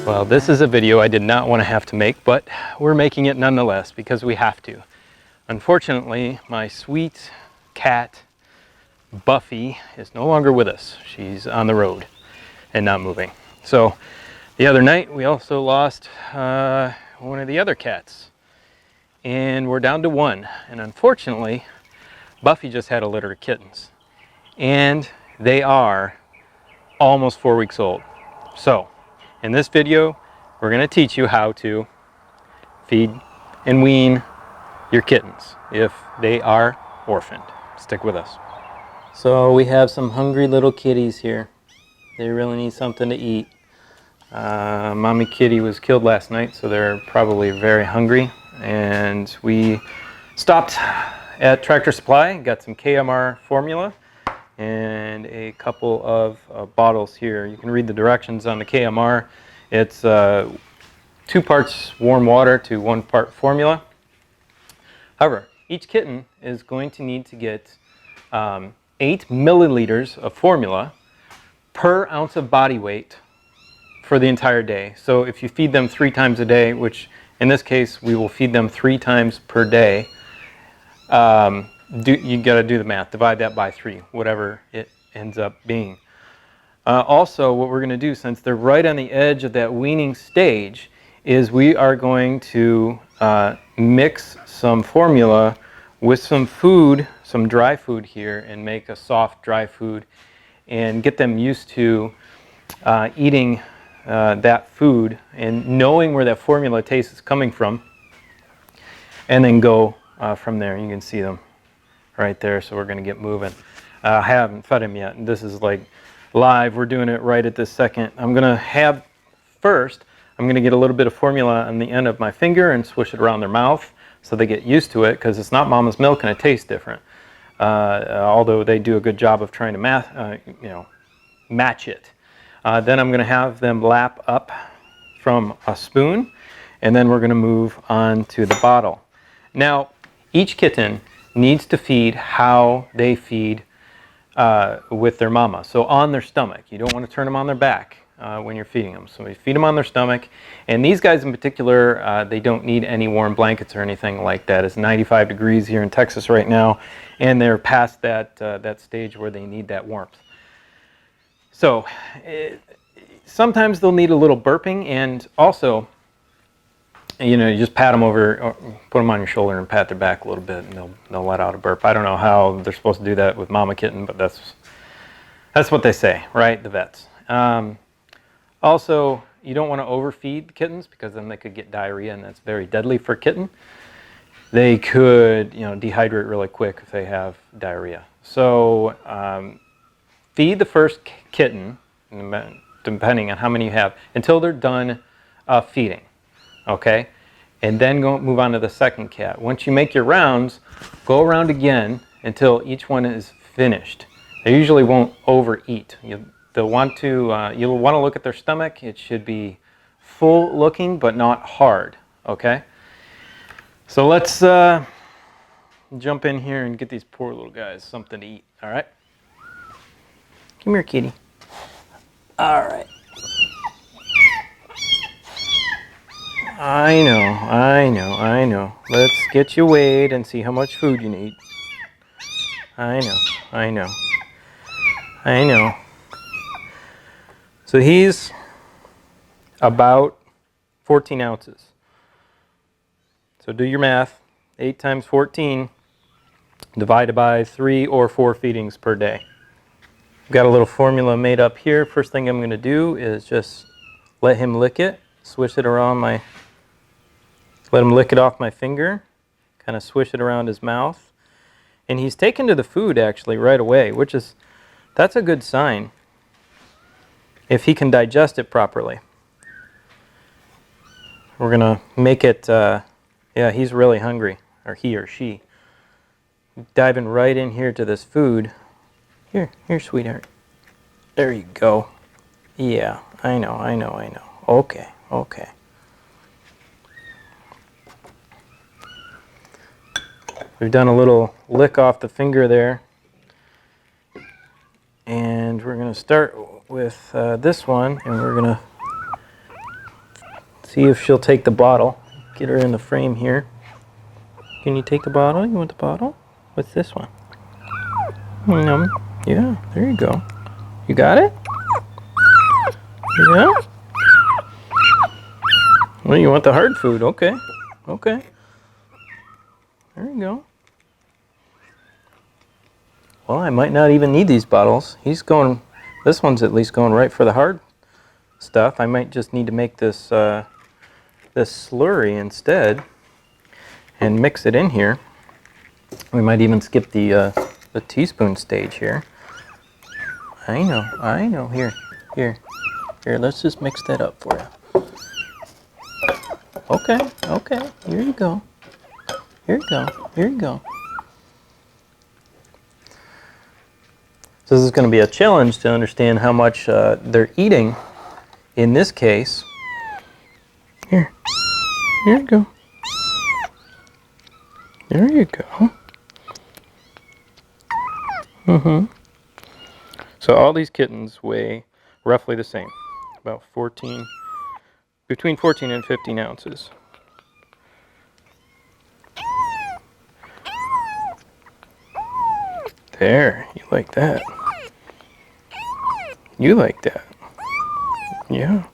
Well, this is a video I did not want to have to make, but we're making it nonetheless because we have to. Unfortunately, my sweet cat, Buffy, is no longer with us. She's on the road and not moving. So the other night we also lost one of the other cats, and we're down to one. And unfortunately, Buffy just had a litter of kittens, and they are almost 4 weeks old. So in this video, we're going to teach you how to feed and wean your kittens if they are orphaned. Stick with us. So we have some hungry little kitties here. They really need something to eat. Mommy kitty was killed last night, so they're probably very hungry. And we stopped at Tractor Supply, got some KMR formula and a couple of bottles here. You can read the directions on the KMR. It's 2 parts warm water to 1 part formula. However, each kitten is going to need to get 8 milliliters of formula per ounce of body weight for the entire day. So if you feed them 3 times a day, which in this case we will feed them 3 times per day, you got to do the math, divide that by 3, whatever it ends up being. Also, what we're going to do, since they're right on the edge of that weaning stage, is we are going to mix some formula with some food, some dry food here, and make a soft dry food and get them used to eating that food and knowing where that formula taste is coming from, and then go from there. You can see them right there, so we're going to get moving. I haven't fed him yet, and this is like live. We're doing it right at this second. I'm going to have, first, I'm going to get a little bit of formula on the end of my finger and swish it around their mouth so they get used to it, because it's not mama's milk and it tastes different. Although they do a good job of trying to match it. Then I'm going to have them lap up from a spoon, and then we're going to move on to the bottle. Now, each kitten needs to feed how they feed with their mama. So on their stomach. You don't want to turn them on their back when you're feeding them. So you feed them on their stomach. And these guys in particular, they don't need any warm blankets or anything like that. It's 95 degrees here in Texas right now, and they're past that stage where they need that warmth. So sometimes they'll need a little burping, and also, you just pat them over, or put them on your shoulder and pat their back a little bit, and they'll let out a burp. I don't know how they're supposed to do that with mama kitten, but that's what they say, right? The vets. Also, you don't want to overfeed the kittens, because then they could get diarrhea, and that's very deadly for a kitten. They could, dehydrate really quick if they have diarrhea. So feed the first kitten, depending on how many you have, until they're done feeding. Okay, and then move on to the second cat. Once you make your rounds, go around again until each one is finished. They usually won't overeat. You'll want to look at their stomach. It should be full looking, but not hard. Okay, so let's jump in here and get these poor little guys something to eat. All right, come here, kitty. All right. I know. Let's get you weighed and see how much food you need. I know. So he's about 14 ounces. So do your math. 8 times 14 divided by 3 or 4 feedings per day. I've got a little formula made up here. First thing I'm going to do is just let him lick it. Swish it around let him lick it off my finger, kind of swish it around his mouth. And he's taken to the food actually right away, that's a good sign if he can digest it properly. We're gonna make it, he's really hungry, or he or she. Diving right in here to this food. Here, sweetheart. There you go. Yeah, I know. Okay. We've done a little lick off the finger there. And we're going to start with this one, and we're going to See if she'll take the bottle. Get her in the frame here. Can you take the bottle? You want the bottle? What's this one? Yeah, there you go. You got it? Yeah? Well, you want the hard food. Okay. Okay. There you go. Well, I might not even need these bottles. He's going, this one's at least going right for the hard stuff. I might just need to make this this slurry instead and mix it in here. We might even skip the teaspoon stage here. I know. Here, let's just mix that up for you. Okay, here you go. Here you go. So this is going to be a challenge to understand how much they're eating in this case. Here you go. There you go. So all these kittens weigh roughly the same, about between 14 and 15 ounces. There, you like that. You like that. Yeah.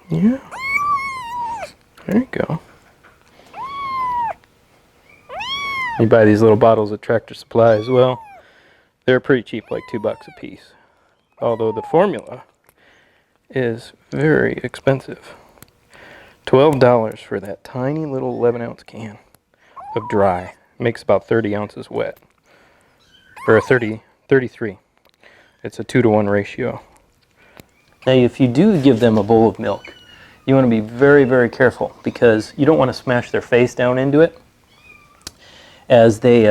Yeah. There you go. You buy these little bottles at Tractor Supply as well. They're pretty cheap, like $2 a piece. Although the formula is very expensive. $12 for that tiny little 11-ounce can of dry. Makes about 30 ounces wet. Or 33. It's a 2-to-1 ratio. Now, if you do give them a bowl of milk, you want to be very, very careful because you don't want to smash their face down into it, as they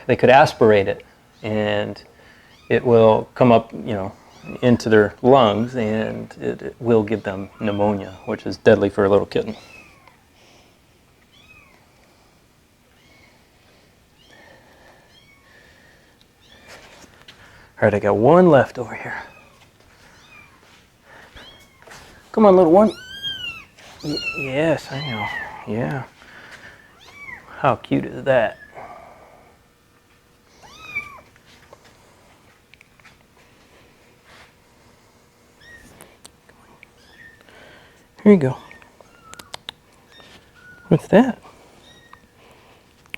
could aspirate it, and it will come up, into their lungs, and it will give them pneumonia, which is deadly for a little kitten. All right, I got one left over here. Come on, little one. Yes, I know. Yeah. How cute is that? Here you go. What's that?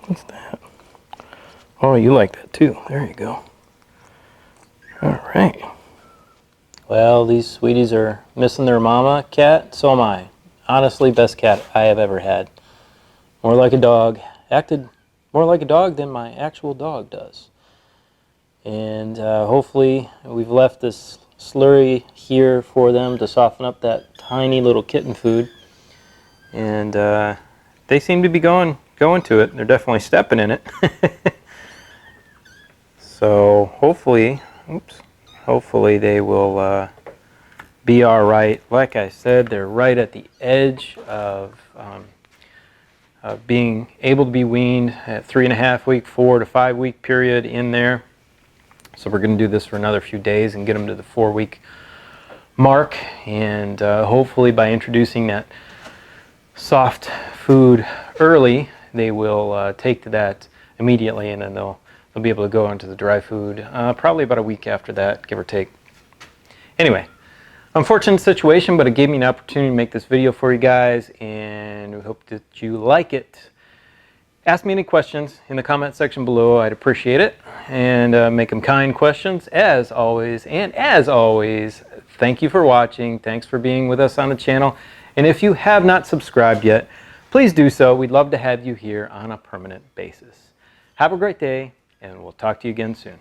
What's that? Oh, you like that too. There you go. All right. Well, these sweeties are missing their mama cat. So am I. Honestly, best cat I have ever had. More like a dog. Acted more like a dog than my actual dog does. And hopefully we've left this slurry here for them to soften up that tiny little kitten food. And they seem to be going to it. They're definitely stepping in it. So hopefully they will be all right. Like I said, they're right at the edge of being able to be weaned at 3.5 week, 4 to 5 week period in there. So we're going to do this for another few days and get them to the 4-week mark. And hopefully by introducing that soft food early, they will take to that immediately, and then they'll be able to go into the dry food probably about a week after that, give or take. Anyway, unfortunate situation, but it gave me an opportunity to make this video for you guys, and we hope that you like it. Ask me any questions in the comment section below. I'd appreciate it, and make them kind questions as always. And as always, thank you for watching. Thanks for being with us on the channel. And if you have not subscribed yet, please do so. We'd love to have you here on a permanent basis. Have a great day, and we'll talk to you again soon.